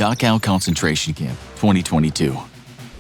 Dachau Concentration Camp, 2022.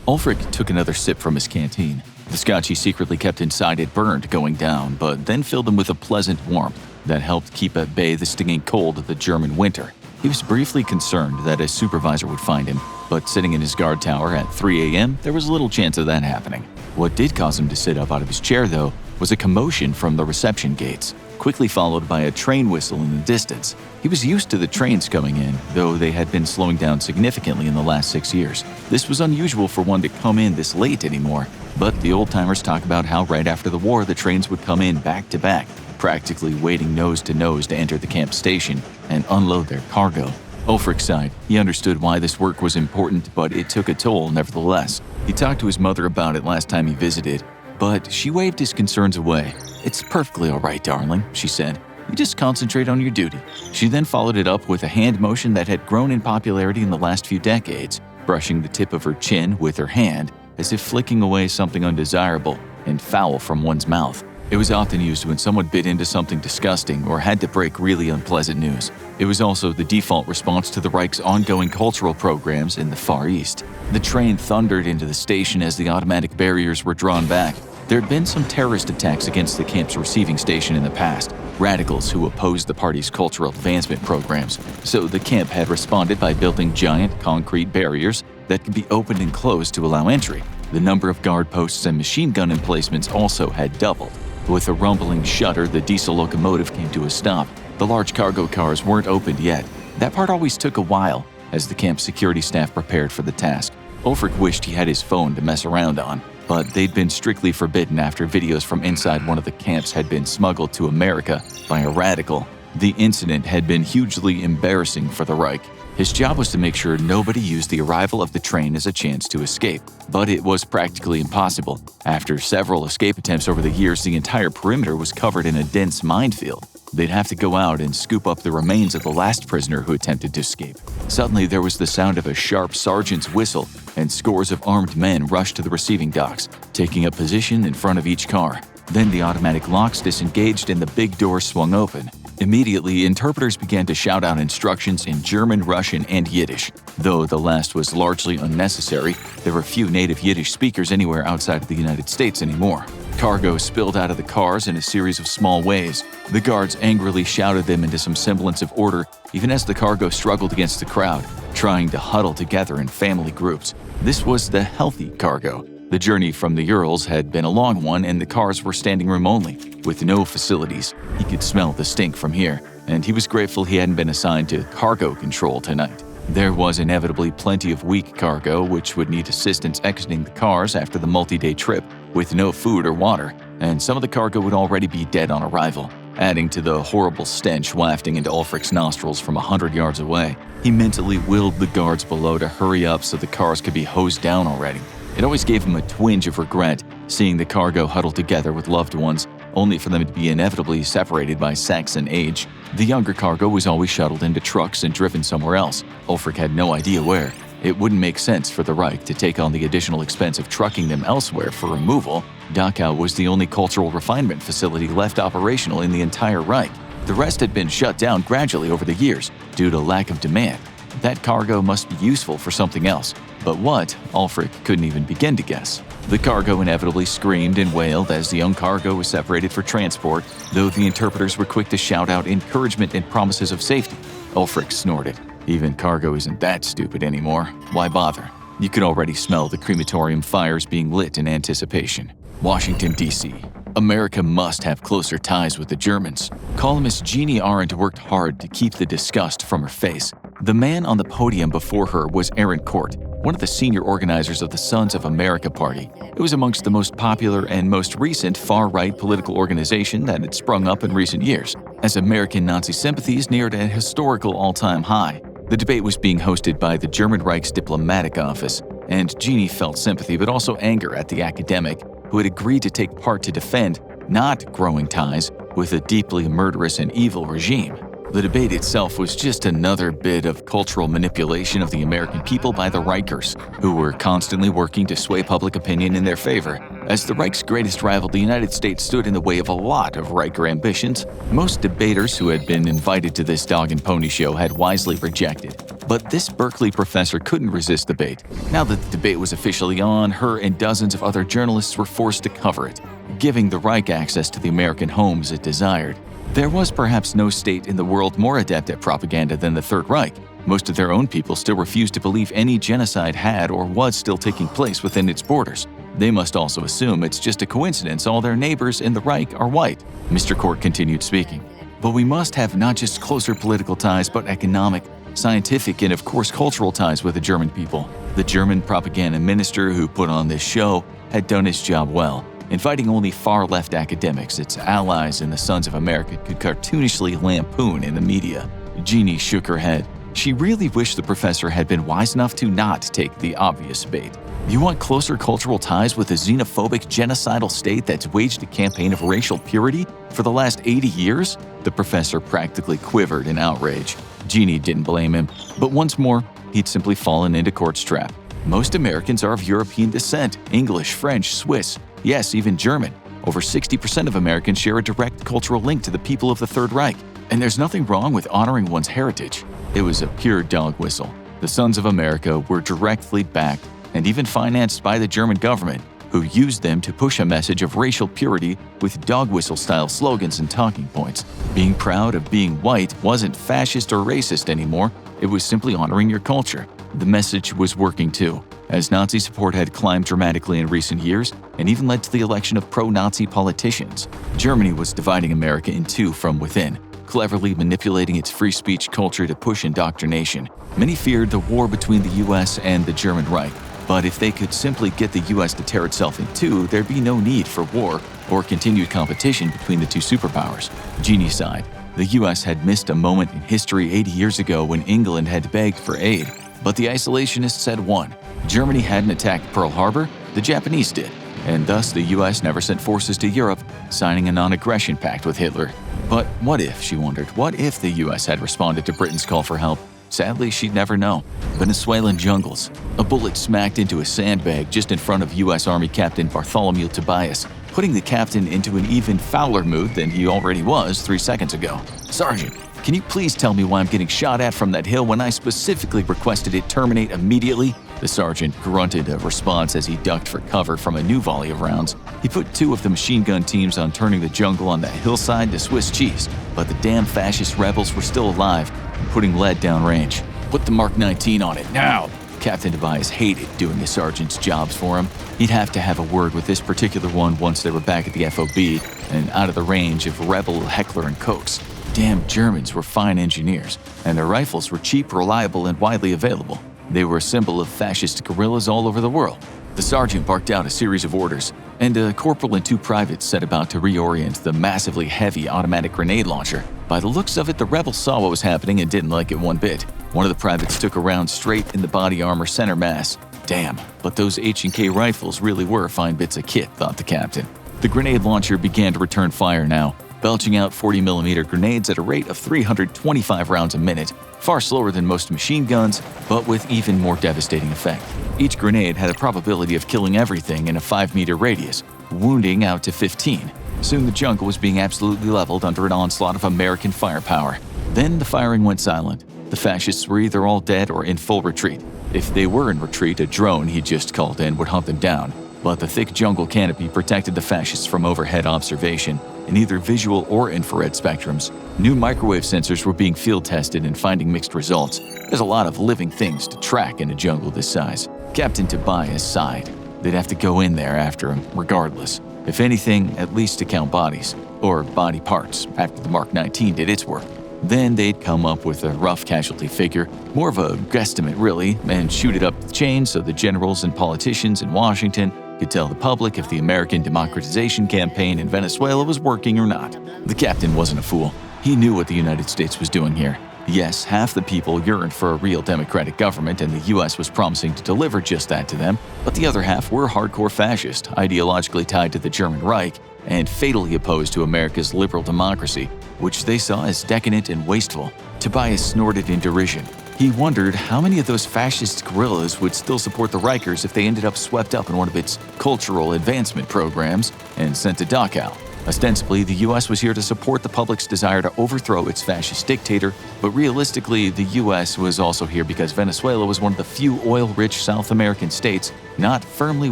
Ulrich took another sip from his canteen. The scotch he secretly kept inside had burned going down, but then filled him with a pleasant warmth that helped keep at bay the stinging cold of the German winter. He was briefly concerned that a supervisor would find him, but sitting in his guard tower at 3 a.m., there was little chance of that happening. What did cause him to sit up out of his chair, though, was a commotion from the reception gates, quickly followed by a train whistle in the distance. He was used to the trains coming in, though they had been slowing down significantly in the last 6 years. This was unusual for one to come in this late anymore, but the old-timers talk about how right after the war the trains would come in back to back, practically waiting nose to nose to enter the camp station and unload their cargo. Ulrich sighed. He understood why this work was important, but it took a toll nevertheless. He talked to his mother about it last time he visited, but she waved his concerns away. "It's perfectly all right, darling," she said. "You just concentrate on your duty." She then followed it up with a hand motion that had grown in popularity in the last few decades, brushing the tip of her chin with her hand as if flicking away something undesirable and foul from one's mouth. It was often used when someone bit into something disgusting or had to break really unpleasant news. It was also the default response to the Reich's ongoing cultural programs in the Far East. The train thundered into the station as the automatic barriers were drawn back. There had been some terrorist attacks against the camp's receiving station in the past, radicals who opposed the party's cultural advancement programs, so the camp had responded by building giant concrete barriers that could be opened and closed to allow entry. The number of guard posts and machine gun emplacements also had doubled. With a rumbling shudder, the diesel locomotive came to a stop. The large cargo cars weren't opened yet. That part always took a while, as the camp's security staff prepared for the task. Ulrich wished he had his phone to mess around on, but they'd been strictly forbidden after videos from inside one of the camps had been smuggled to America by a radical. The incident had been hugely embarrassing for the Reich. His job was to make sure nobody used the arrival of the train as a chance to escape, but it was practically impossible. After several escape attempts over the years, the entire perimeter was covered in a dense minefield. They'd have to go out and scoop up the remains of the last prisoner who attempted to escape. Suddenly, there was the sound of a sharp sergeant's whistle, and scores of armed men rushed to the receiving docks, taking up position in front of each car. Then the automatic locks disengaged and the big door swung open. Immediately, interpreters began to shout out instructions in German, Russian, and Yiddish. Though the last was largely unnecessary, there were few native Yiddish speakers anywhere outside of the United States anymore. Cargo spilled out of the cars in a series of small waves. The guards angrily shouted them into some semblance of order, even as the cargo struggled against the crowd, trying to huddle together in family groups. This was the healthy cargo. The journey from the Urals had been a long one, and the cars were standing room only, with no facilities. He could smell the stink from here, and he was grateful he hadn't been assigned to cargo control tonight. There was inevitably plenty of weak cargo, which would need assistance exiting the cars after the multi-day trip, with no food or water, and some of the cargo would already be dead on arrival, adding to the horrible stench wafting into Ulrich's nostrils from 100 yards away. He mentally willed the guards below to hurry up so the cars could be hosed down already. It always gave him a twinge of regret, seeing the cargo huddled together with loved ones, only for them to be inevitably separated by sex and age. The younger cargo was always shuttled into trucks and driven somewhere else. Ulrich had no idea where. It wouldn't make sense for the Reich to take on the additional expense of trucking them elsewhere for removal. Dachau was the only cultural refinement facility left operational in the entire Reich. The rest had been shut down gradually over the years due to lack of demand. That cargo must be useful for something else. But what, Ulrich couldn't even begin to guess. The cargo inevitably screamed and wailed as the young cargo was separated for transport, though the interpreters were quick to shout out encouragement and promises of safety. Ulrich snorted. Even cargo isn't that stupid anymore. Why bother? You could already smell the crematorium fires being lit in anticipation. Washington, D.C. America must have closer ties with the Germans. Columnist Jeannie Arendt worked hard to keep the disgust from her face. The man on the podium before her was Aaron Court, one of the senior organizers of the Sons of America Party. It was amongst the most popular and most recent far-right political organization that had sprung up in recent years, as American Nazi sympathies neared a historical all-time high. The debate was being hosted by the German Reich's diplomatic office, and Jeannie felt sympathy but also anger at the academic who had agreed to take part to defend not growing ties with a deeply murderous and evil regime. The debate itself was just another bit of cultural manipulation of the American people by the Reichers, who were constantly working to sway public opinion in their favor. As the Reich's greatest rival, the United States stood in the way of a lot of Riker ambitions. Most debaters who had been invited to this dog and pony show had wisely rejected. But this Berkeley professor couldn't resist the bait. Now that the debate was officially on, her and dozens of other journalists were forced to cover it, giving the Reich access to the American homes it desired. There was perhaps no state in the world more adept at propaganda than the Third Reich. Most of their own people still refused to believe any genocide had or was still taking place within its borders. They must also assume it's just a coincidence all their neighbors in the Reich are white. Mr. Court continued speaking. But we must have not just closer political ties, but economic, scientific, and of course cultural ties with the German people. The German propaganda minister who put on this show had done his job well. Inviting only far-left academics, its allies and the Sons of America could cartoonishly lampoon in the media. Jeannie shook her head. She really wished the professor had been wise enough to not take the obvious bait. You want closer cultural ties with a xenophobic, genocidal state that's waged a campaign of racial purity for the last 80 years? The professor practically quivered in outrage. Jeannie didn't blame him, but once more, he'd simply fallen into Court's trap. Most Americans are of European descent, English, French, Swiss, yes, even German. Over 60% of Americans share a direct cultural link to the people of the Third Reich, and there's nothing wrong with honoring one's heritage. It was a pure dog whistle. The Sons of America were directly backed and even financed by the German government, who used them to push a message of racial purity with dog whistle-style slogans and talking points. Being proud of being white wasn't fascist or racist anymore, it was simply honoring your culture. The message was working too, as Nazi support had climbed dramatically in recent years and even led to the election of pro-Nazi politicians. Germany was dividing America in two from within, cleverly manipulating its free speech culture to push indoctrination. Many feared the war between the US and the German Reich, but if they could simply get the US to tear itself in two, there'd be no need for war or continued competition between the two superpowers. Jeannie sighed. The US had missed a moment in history 80 years ago when England had begged for aid, but the isolationists had won. Germany hadn't attacked Pearl Harbor, the Japanese did, and thus the US never sent forces to Europe, signing a non-aggression pact with Hitler. But what if, she wondered, what if the US had responded to Britain's call for help? Sadly, she'd never know. Venezuelan jungles. A bullet smacked into a sandbag just in front of U.S. Army Captain Bartholomew Tobias, putting the captain into an even fouler mood than he already was 3 seconds ago. "Sergeant, can you please tell me why I'm getting shot at from that hill when I specifically requested it terminate immediately?" The sergeant grunted a response as he ducked for cover from a new volley of rounds. He put 2 of the machine gun teams on turning the jungle on that hillside to Swiss cheese, but the damn fascist rebels were still alive and putting lead downrange. "Put the Mark 19 on it, now!" Captain Tobias hated doing his sergeant's jobs for him. He'd have to have a word with this particular one once they were back at the FOB and out of the range of rebel Heckler and Kochs. Damn Germans were fine engineers, and their rifles were cheap, reliable, and widely available. They were a symbol of fascist guerrillas all over the world. The sergeant barked out a series of orders, and a corporal and 2 privates set about to reorient the massively heavy automatic grenade launcher. By the looks of it, the rebels saw what was happening and didn't like it one bit. One of the privates took a round straight in the body armor center mass. Damn, but those H&K rifles really were fine bits of kit, thought the captain. The grenade launcher began to return fire now, belching out 40mm grenades at a rate of 325 rounds a minute, far slower than most machine guns, but with even more devastating effect. Each grenade had a probability of killing everything in a 5-meter radius, wounding out to 15. Soon the jungle was being absolutely leveled under an onslaught of American firepower. Then the firing went silent. The fascists were either all dead or in full retreat. If they were in retreat, a drone he'd just called in would hunt them down. But the thick jungle canopy protected the fascists from overhead observation in either visual or infrared spectrums. New microwave sensors were being field tested and finding mixed results. There's a lot of living things to track in a jungle this size. Captain Tobias sighed. They'd have to go in there after him, regardless. If anything, at least to count bodies, or body parts, after the Mark 19 did its work. Then they'd come up with a rough casualty figure, more of a guesstimate really, and shoot it up the chain so the generals and politicians in Washington could tell the public if the American democratization campaign in Venezuela was working or not. The captain wasn't a fool. He knew what the United States was doing here. Yes, half the people yearned for a real democratic government, and the U.S. was promising to deliver just that to them, but the other half were hardcore fascist, ideologically tied to the German Reich, and fatally opposed to America's liberal democracy, which they saw as decadent and wasteful. Tobias snorted in derision. He wondered how many of those fascist guerrillas would still support the Reichers if they ended up swept up in one of its cultural advancement programs and sent to Dachau. Ostensibly, the U.S. was here to support the public's desire to overthrow its fascist dictator, but realistically, the U.S. was also here because Venezuela was one of the few oil-rich South American states not firmly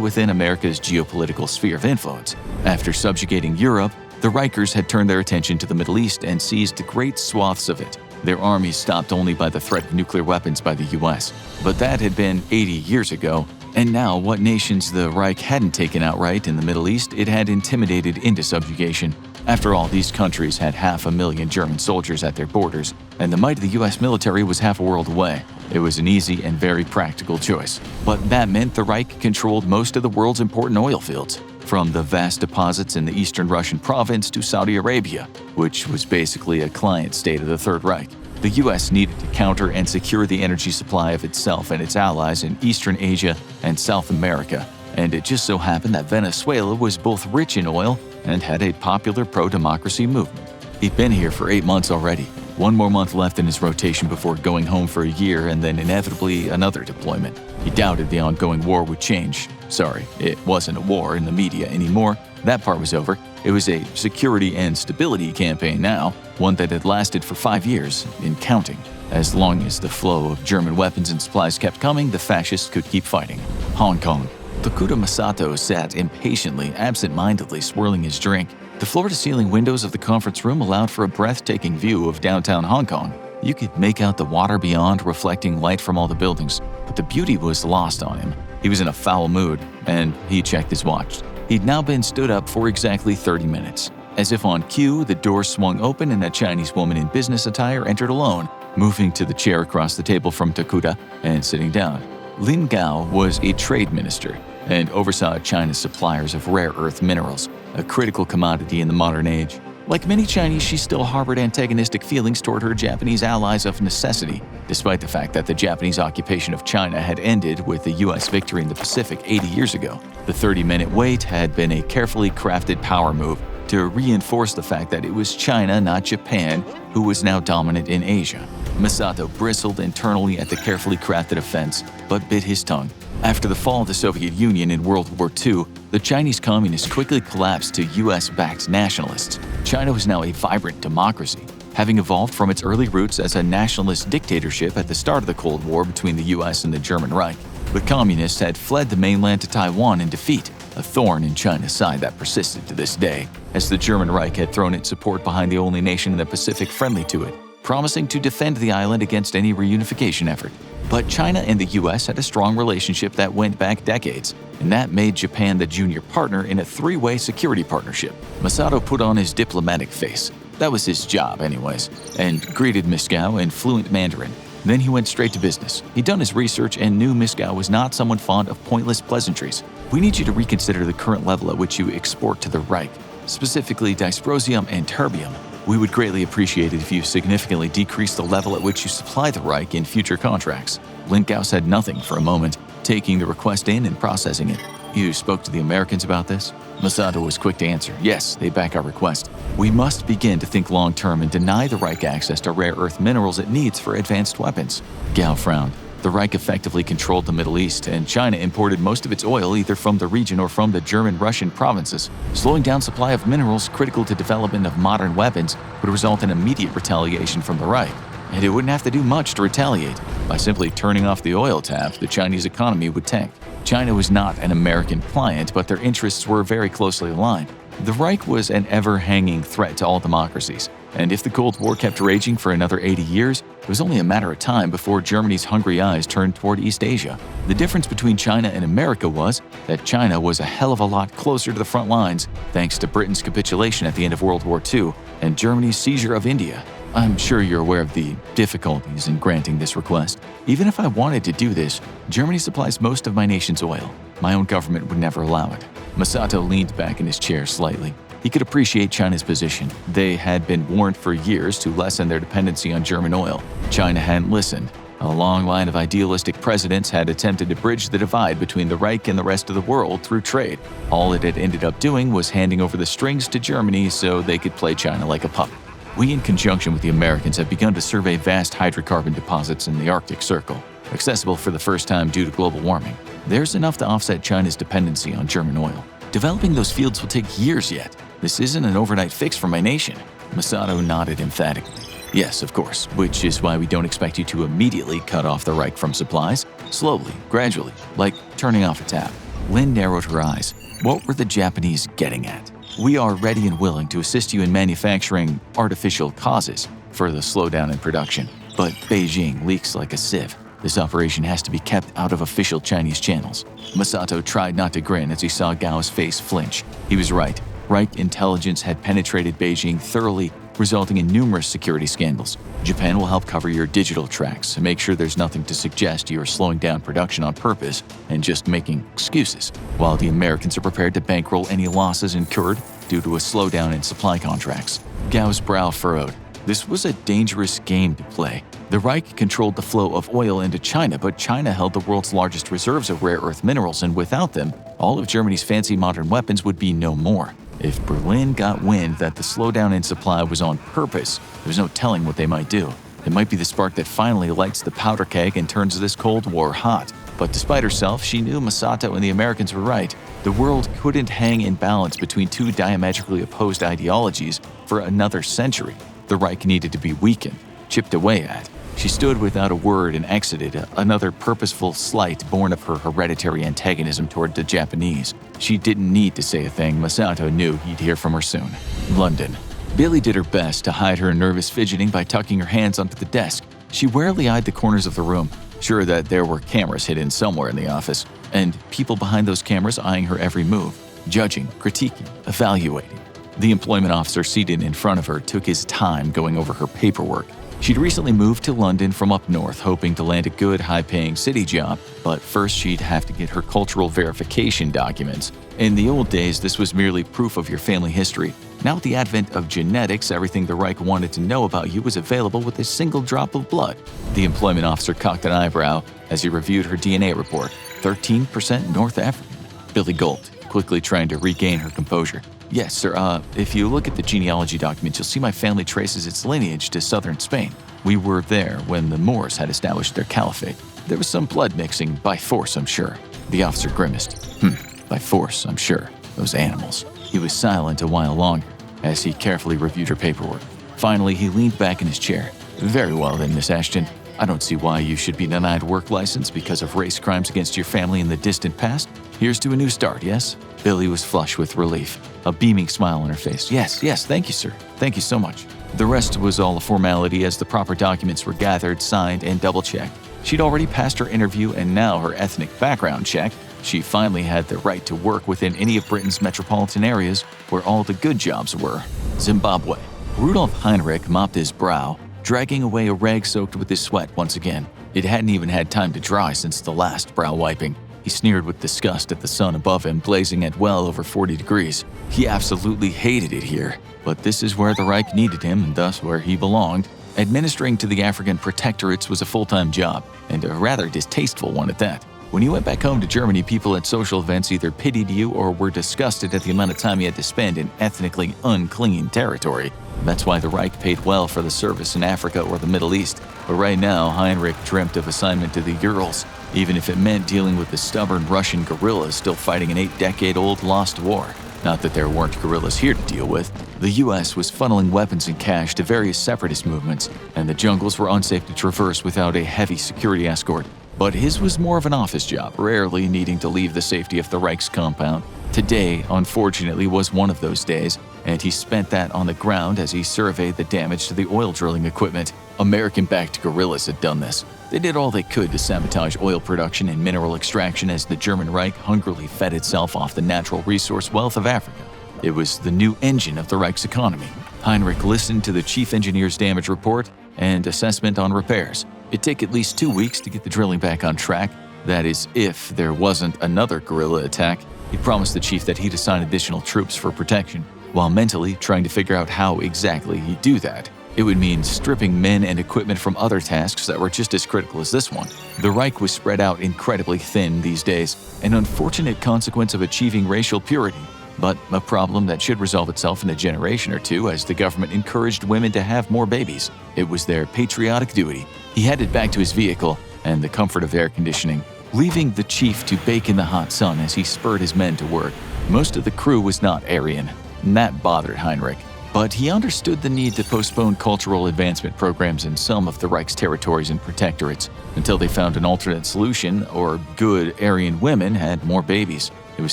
within America's geopolitical sphere of influence. After subjugating Europe, the Reichers had turned their attention to the Middle East and seized great swaths of it. Their armies stopped only by the threat of nuclear weapons by the U.S. But that had been 80 years ago, and now what nations the Reich hadn't taken outright in the Middle East, it had intimidated into subjugation. After all, these countries had 500,000 German soldiers at their borders, and the might of the U.S. military was half a world away. It was an easy and very practical choice. But that meant the Reich controlled most of the world's important oil fields, from the vast deposits in the eastern Russian province to Saudi Arabia, which was basically a client state of the Third Reich. The U.S. needed to counter and secure the energy supply of itself and its allies in Eastern Asia and South America, and it just so happened that Venezuela was both rich in oil and had a popular pro-democracy movement. He'd been here for 8 months already, one more month left in his rotation before going home for a year and then inevitably another deployment. He doubted the ongoing war would change. Sorry, it wasn't a war in the media anymore. That part was over. It was a security and stability campaign now, one that had lasted for 5 years, in counting. As long as the flow of German weapons and supplies kept coming, the fascists could keep fighting. Hong Kong. Tokuda Masato sat impatiently, absent-mindedly swirling his drink. The floor-to-ceiling windows of the conference room allowed for a breathtaking view of downtown Hong Kong. You could make out the water beyond reflecting light from all the buildings, but the beauty was lost on him. He was in a foul mood, and he checked his watch. He'd now been stood up for exactly 30 minutes. As if on cue, the door swung open and a Chinese woman in business attire entered alone, moving to the chair across the table from Tokuda and sitting down. Lin Gao was a trade minister and oversaw China's suppliers of rare earth minerals, a critical commodity in the modern age. Like many Chinese, she still harbored antagonistic feelings toward her Japanese allies of necessity, despite the fact that the Japanese occupation of China had ended with the U.S. victory in the Pacific 80 years ago. The 30-minute wait had been a carefully crafted power move to reinforce the fact that it was China, not Japan, who was now dominant in Asia. Masato bristled internally at the carefully crafted offense, but bit his tongue. After the fall of the Soviet Union in World War II, the Chinese communists quickly collapsed to U.S.-backed nationalists. China was now a vibrant democracy, having evolved from its early roots as a nationalist dictatorship at the start of the Cold War between the U.S. and the German Reich. The communists had fled the mainland to Taiwan in defeat, a thorn in China's side that persisted to this day, as the German Reich had thrown its support behind the only nation in the Pacific friendly to it, promising to defend the island against any reunification effort. But China and the U.S. had a strong relationship that went back decades, and that made Japan the junior partner in a three-way security partnership. Masato put on his diplomatic face. That was his job anyways, and greeted Miss Gao in fluent Mandarin. Then he went straight to business. He'd done his research and knew Miss Gao was not someone fond of pointless pleasantries. We need you to reconsider the current level at which you export to the Reich, specifically dysprosium and terbium. We would greatly appreciate it if you significantly decrease the level at which you supply the Reich in future contracts. Lin Gao said nothing for a moment, taking the request in and processing it. You spoke to the Americans about this? Masato was quick to answer. Yes, they back our request. We must begin to think long-term and deny the Reich access to rare earth minerals it needs for advanced weapons. Gao frowned. The Reich effectively controlled the Middle East, and China imported most of its oil either from the region or from the German-Russian provinces. Slowing down supply of minerals critical to development of modern weapons would result in immediate retaliation from the Reich. And it wouldn't have to do much to retaliate. By simply turning off the oil tap, the Chinese economy would tank. China was not an American client, but their interests were very closely aligned. The Reich was an ever-hanging threat to all democracies, and if the Cold War kept raging for another 80 years, it was only a matter of time before Germany's hungry eyes turned toward East Asia. The difference between China and America was that China was a hell of a lot closer to the front lines thanks to Britain's capitulation at the end of World War II and Germany's seizure of India. I'm sure you're aware of the difficulties in granting this request. Even if I wanted to do this, Germany supplies most of my nation's oil. My own government would never allow it. Masato leaned back in his chair slightly. He could appreciate China's position. They had been warned for years to lessen their dependency on German oil. China hadn't listened. A long line of idealistic presidents had attempted to bridge the divide between the Reich and the rest of the world through trade. All it had ended up doing was handing over the strings to Germany so they could play China like a puppet. We, in conjunction with the Americans, have begun to survey vast hydrocarbon deposits in the Arctic Circle, accessible for the first time due to global warming. There's enough to offset China's dependency on German oil. Developing those fields will take years yet. This isn't an overnight fix for my nation. Masato nodded emphatically. Yes, of course, which is why we don't expect you to immediately cut off the Reich from supplies. Slowly, gradually, like turning off a tap. Lin narrowed her eyes. What were the Japanese getting at? We are ready and willing to assist you in manufacturing artificial causes for the slowdown in production. But Beijing leaks like a sieve. This operation has to be kept out of official Chinese channels. Masato tried not to grin as he saw Gao's face flinch. He was right. Reich intelligence had penetrated Beijing thoroughly, resulting in numerous security scandals. Japan will help cover your digital tracks and make sure there's nothing to suggest you are slowing down production on purpose and just making excuses, while the Americans are prepared to bankroll any losses incurred due to a slowdown in supply contracts. Gao's brow furrowed. This was a dangerous game to play. The Reich controlled the flow of oil into China, but China held the world's largest reserves of rare earth minerals, and without them, all of Germany's fancy modern weapons would be no more. If Berlin got wind that the slowdown in supply was on purpose, there's no telling what they might do. It might be the spark that finally lights the powder keg and turns this Cold War hot. But despite herself, she knew Masato and the Americans were right. The world couldn't hang in balance between two diametrically opposed ideologies for another century. The Reich needed to be weakened, chipped away at. She stood without a word and exited, another purposeful slight born of her hereditary antagonism toward the Japanese. She didn't need to say a thing. Masato knew he'd hear from her soon. London. Billy did her best to hide her nervous fidgeting by tucking her hands onto the desk. She warily eyed the corners of the room, sure that there were cameras hidden somewhere in the office, and people behind those cameras eyeing her every move, judging, critiquing, evaluating. The employment officer seated in front of her took his time going over her paperwork. She'd recently moved to London from up north, hoping to land a good, high-paying city job, but first she'd have to get her cultural verification documents. In the old days, this was merely proof of your family history. Now with the advent of genetics, everything the Reich wanted to know about you was available with a single drop of blood. The employment officer cocked an eyebrow as he reviewed her DNA report. 13% North African. Billy gulped, quickly trying to regain her composure. Yes, sir. If you look at the genealogy documents, you'll see my family traces its lineage to southern Spain. We were there when the Moors had established their caliphate. There was some blood mixing, by force, I'm sure. The officer grimaced. By force, I'm sure. Those animals. He was silent a while longer as he carefully reviewed her paperwork. Finally, he leaned back in his chair. Very well then, Miss Ashton. I don't see why you should be denied work license because of race crimes against your family in the distant past. Here's to a new start, yes? Billy was flushed with relief, a beaming smile on her face. Yes, thank you, sir. Thank you so much. The rest was all a formality as the proper documents were gathered, signed, and double-checked. She'd already passed her interview and now her ethnic background check. She finally had the right to work within any of Britain's metropolitan areas where all the good jobs were. Zimbabwe. Rudolf Heinrich mopped his brow, dragging away a rag soaked with his sweat once again. It hadn't even had time to dry since the last brow wiping. He sneered with disgust at the sun above him, blazing at well over 40 degrees. He absolutely hated it here, but this is where the Reich needed him and thus where he belonged. Administering to the African protectorates was a full-time job, and a rather distasteful one at that. When you went back home to Germany, people at social events either pitied you or were disgusted at the amount of time you had to spend in ethnically unclean territory. That's why the Reich paid well for the service in Africa or the Middle East. But right now, Heinrich dreamt of assignment to the Urals, even if it meant dealing with the stubborn Russian guerrillas still fighting an 8-decade-old lost war. Not that there weren't guerrillas here to deal with. The U.S. was funneling weapons and cash to various separatist movements, and the jungles were unsafe to traverse without a heavy security escort. But his was more of an office job, rarely needing to leave the safety of the Reich's compound. Today, unfortunately, was one of those days, and he spent that on the ground as he surveyed the damage to the oil drilling equipment. American-backed guerrillas had done this. They did all they could to sabotage oil production and mineral extraction as the German Reich hungrily fed itself off the natural resource wealth of Africa. It was the new engine of the Reich's economy. Heinrich listened to the chief engineer's damage report and assessment on repairs. It'd take at least 2 weeks to get the drilling back on track. That is, if there wasn't another guerrilla attack. He promised the chief that he'd assign additional troops for protection, while mentally trying to figure out how exactly he'd do that. It would mean stripping men and equipment from other tasks that were just as critical as this one. The Reich was spread out incredibly thin these days, an unfortunate consequence of achieving racial purity, but a problem that should resolve itself in a generation or two as the government encouraged women to have more babies. It was their patriotic duty. He headed back to his vehicle and the comfort of air conditioning, leaving the chief to bake in the hot sun as he spurred his men to work. Most of the crew was not Aryan, and that bothered Heinrich. But he understood the need to postpone cultural advancement programs in some of the Reich's territories and protectorates until they found an alternate solution, or good Aryan women had more babies. It was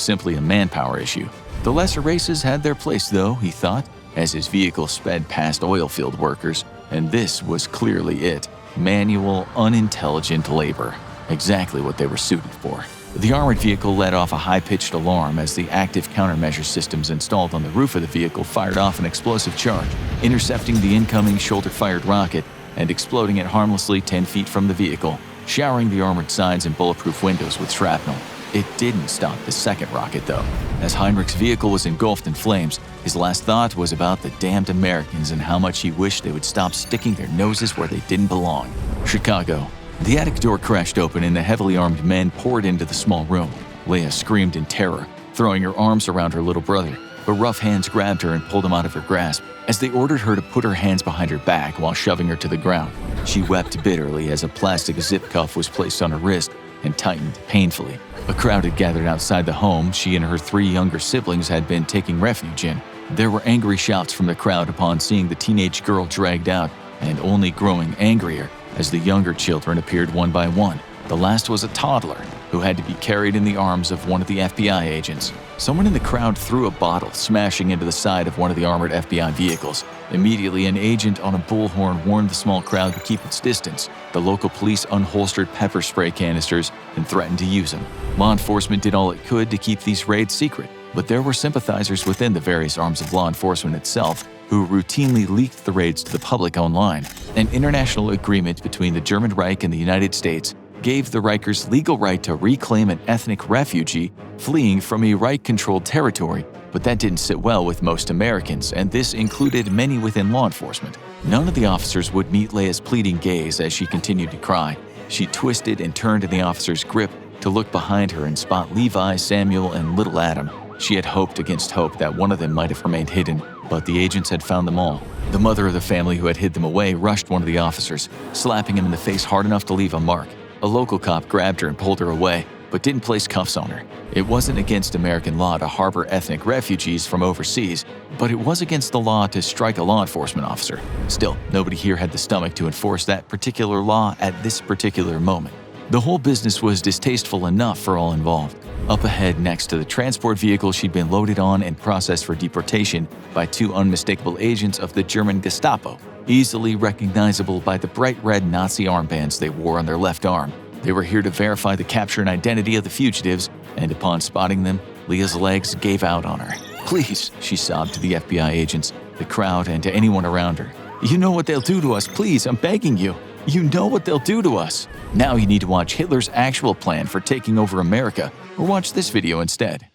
simply a manpower issue. The lesser races had their place, though, he thought, as his vehicle sped past oil field workers, and this was clearly it: manual, unintelligent labor. Exactly what they were suited for. The armored vehicle let off a high-pitched alarm as the active countermeasure systems installed on the roof of the vehicle fired off an explosive charge, intercepting the incoming shoulder-fired rocket and exploding it harmlessly 10 feet from the vehicle, showering the armored sides and bulletproof windows with shrapnel. It didn't stop the second rocket, though. As Heinrich's vehicle was engulfed in flames, his last thought was about the damned Americans and how much he wished they would stop sticking their noses where they didn't belong. Chicago. The attic door crashed open and the heavily armed men poured into the small room. Leah screamed in terror, throwing her arms around her little brother, but rough hands grabbed her and pulled him out of her grasp. As they ordered her to put her hands behind her back while shoving her to the ground, she wept bitterly as a plastic zip cuff was placed on her wrist and tightened painfully. A crowd had gathered outside the home she and her 3 younger siblings had been taking refuge in. There were angry shouts from the crowd upon seeing the teenage girl dragged out, and only growing angrier as the younger children appeared one by one. The last was a toddler who had to be carried in the arms of one of the FBI agents. Someone in the crowd threw a bottle, smashing into the side of one of the armored FBI vehicles. Immediately, an agent on a bullhorn warned the small crowd to keep its distance. The local police unholstered pepper spray canisters and threatened to use them. Law enforcement did all it could to keep these raids secret, but there were sympathizers within the various arms of law enforcement itself who routinely leaked the raids to the public online. An international agreement between the German Reich and the United States gave the Reichers legal right to reclaim an ethnic refugee fleeing from a Reich-controlled territory, but that didn't sit well with most Americans, and this included many within law enforcement. None of the officers would meet Leia's pleading gaze as she continued to cry. She twisted and turned in the officer's grip to look behind her and spot Levi, Samuel, and little Adam. She had hoped against hope that one of them might have remained hidden, but the agents had found them all. The mother of the family who had hid them away rushed one of the officers, slapping him in the face hard enough to leave a mark. A local cop grabbed her and pulled her away, but didn't place cuffs on her. It wasn't against American law to harbor ethnic refugees from overseas, but it was against the law to strike a law enforcement officer. Still, nobody here had the stomach to enforce that particular law at this particular moment. The whole business was distasteful enough for all involved. Up ahead, next to the transport vehicle she'd been loaded on and processed for deportation by 2 unmistakable agents of the German Gestapo, easily recognizable by the bright red Nazi armbands they wore on their left arm. They were here to verify the capture and identity of the fugitives, and upon spotting them, Leah's legs gave out on her. "Please," she sobbed to the FBI agents, the crowd, and to anyone around her. "You know what they'll do to us. Please, I'm begging you. You know what they'll do to us." Now you need to watch Hitler's actual plan for taking over America, or watch this video instead.